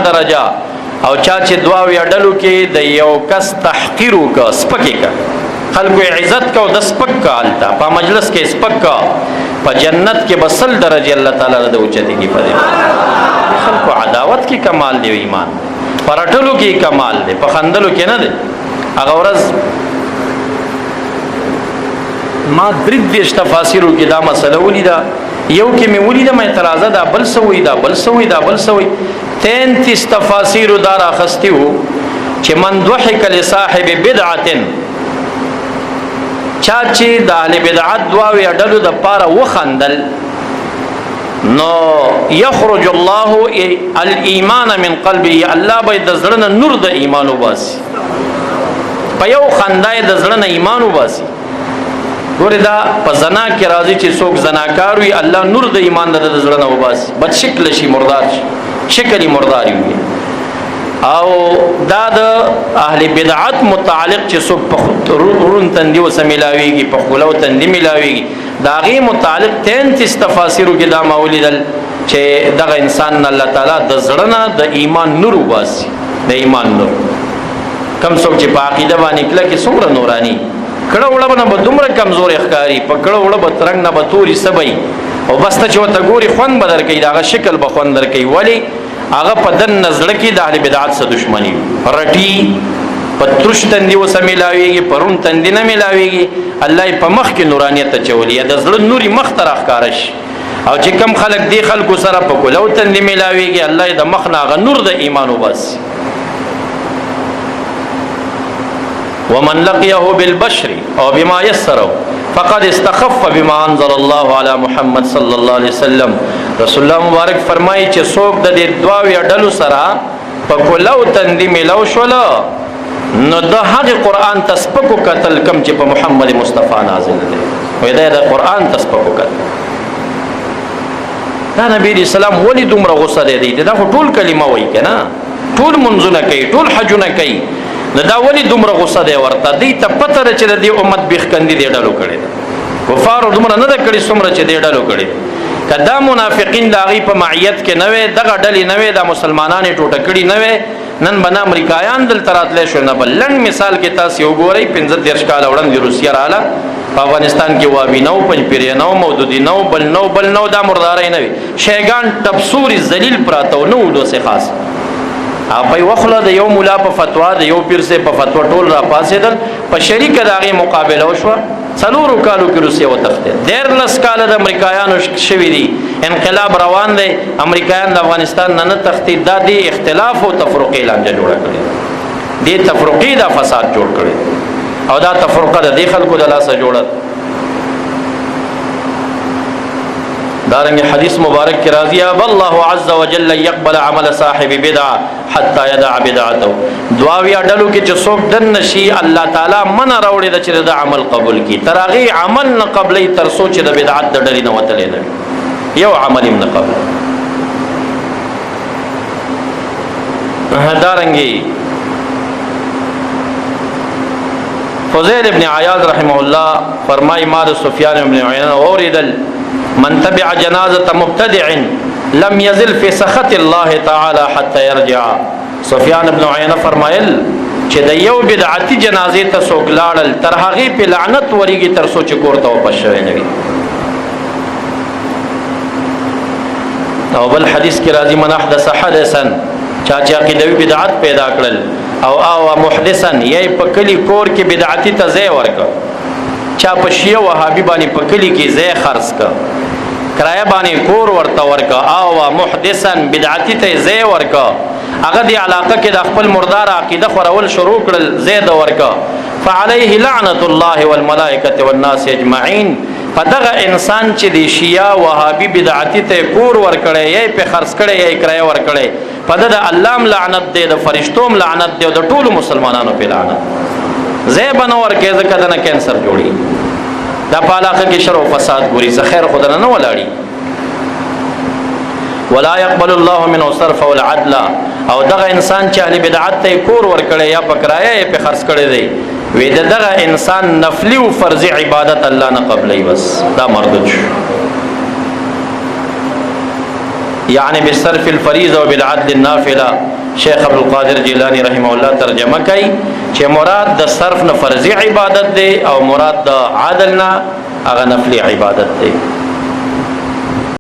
درجه او چا چې دوا ویډلو کې د یو کس تحقیر وک سپکې کا خلکو عزت کا او د سپک کا التا په مجلس کې سپک کا په جنت کې بسل درجه الله تعالی د اوچتي کې پدې خلکو عداوت کې کمال دی ایمان پرټلو کې کمال دی په خندلو کې نه دی هغه ورځ ما درې دیش تفاسیرو کې دا مسله ولیدا یو کې مې ولیدا مې اعتراضه دا بل سوې دا بل سوې دا بل سوې 33 تفاسیر دار اخستی وو چې من ضحك لصاحب بدعه چا چې د اهل بدعت دوا وی اډلو د پاره وخندل نو یخرج الله الايمان من قلبه الله به د زړه نور د ایمان وباسي په یو خندای د زړه ایمان وباسي ګوره دا په زنا کې راځي چې څوک زناکار وي الله نور د ایمان د زړه نه وباسي بد شکل شي مردار شکلی مردار وي او دا د اهل بدعت متعلق چې څوک په رون تندي وسملاويږي په خلو تندي ملاويږي دا غي متعلق 33 تفاسیرو کې دا مولیدل چې دغه انسان الله تعالی د زړه نه د ایمان نور وباسي د ایمان نور کم څوک چې په عقیده باندې کله کې څومره نورانی کړه وړه نه به دومره کمزور ښکاری په کړه وړه به ترنګ نه به توري سبي او بس ته چې وته ګوري خوند بدر کوي دا شکل به خوند در کوي ولی هغه په دن نظر کې د اهل بدعت سره دښمنی رټي په ترش تندي وسملاويږي پرون تندي نه ملاويږي الله په مخ کې نورانیت چولې د زړه نوري مخ تر ښکارش او چې کم خلق دی خلکو سره په کولو تندي ملاويږي الله د مخ نه غ نور د ایمان وبس ومن لقيه بالبشر او بما يسره فقد استخف بما انزل الله على محمد صلى الله عليه وسلم رسول الله مبارک فرمایي چې څوک د دې دوا ویډلو سره په کولو تندي ملو شول نو د هغه قران تسبقو قتل کم چې په محمد مصطفی نازل دی وای دا د قران تسبقو قتل دا نبی اسلام ولی دومره غصه دی دا ټول کلمه وای کنه ټول منځونه کوي ټول حجونه کوي دا ولی دومره غصه دی ورته دی ته پته چې د دې امت بخکندي دی ډالو کړي کفار دومره نه کړي څومره چې دی ډالو کړي کدا منافقین دا غي په معیت کې نه وي دغه ډلې نه وي د مسلمانانو ټوټه کړي نه وي نن بنا امریکایان دل تراتل شو نه بلن مثال کې تاسو وګورئ 15 کال وړاندې روسیا رااله په افغانستان کې وابي نو پنځپيري نو مودودي نو بل نو دا مرداري نه وي شیغان تبصوري ذلیل پراته نو دوسه خاص په وخله د یو مولا په فتوا د یو پیر سه په فتوا ټول را پاسېدل په شریک دغه مقابله وشو څلورو کالو کې روسیا وتخته ډېر لس کال د امریکایانو شوی دي انقلاب روان دی امریکایان د افغانستان نه تختی د دې اختلاف او تفرقه اعلان جوړ کړی دې تفرقه دا فساد جوړ کړی او دا تفرقه د دې خلکو د لاسه جوړه دارنګ حدیث مبارک کی راضی اب الله عز وجل يقبل عمل صاحب بدعه حتى يدع بدعته دعا وی اډلو کې چې څوک دن نشي الله تعالی من راوړي د چې د عمل قبول کی ترغي عمل نه قبلې تر سوچ د بدعت د ډلې نه وتلې نه یو عمل نه قبل دارنګي فضیل ابن عیاض رحمه الله فرمای ما سفیان ابن عیینه اوریدل من تبع جنازه مبتدع لم يزل في سخط الله تعالى حتى يرجع سفیان ابن عیینه فرمایل چې د یو بدعتي جنازه ته څوک لاړل تر هغه په لعنت وريږي تر سوچ کوړته واپس شوی نه وي او بل حدیث کې راځي من احدث حدثا چا چې عقیدوي بدعت پیدا کړل او محدثا یې په کلی کور کې بدعتي تزه ورکړ چا په شیعه وهابي باندې په کلی کې زې خرڅ ک کرایه باندې کور ورته ورکا او محدثا بدعتي ته زې ورکا هغه دی علاقه کې د خپل مردار عقیده خورول شروع کړل زید ورکا فعليه لعنه الله والملائکه والناس اجمعين فدغه انسان چې دی شیعه وهابي بدعتي ته کور ورکړي یې په خرڅ کړي یې کرایه ورکړي فدغه الله لعنت دی د فرشتوم لعنت دی د ټولو مسلمانانو په لعنت زې بنور کې ځکه دنه کینسر جوړي دا په علاقه کې شر او فساد ګوري زه خیر خدای نه ولاړی ولا يقبل الله منه صرف والعدل او دغه انسان چې اهل بدعت ته کور ور کړي یا پکرايه په خرڅ کړي دی وې دغه انسان نفلی او فرض عبادت الله نه قبلې بس دا مردود یعنی بصرف الفریضه وبالعدل النافله. شیخ عبدالقادر جیلانی رحمه الله ترجمه کوي چې مراد د صرف نه فرضي عبادت دی او مراد د عدل نه هغه نفلي عبادت دی.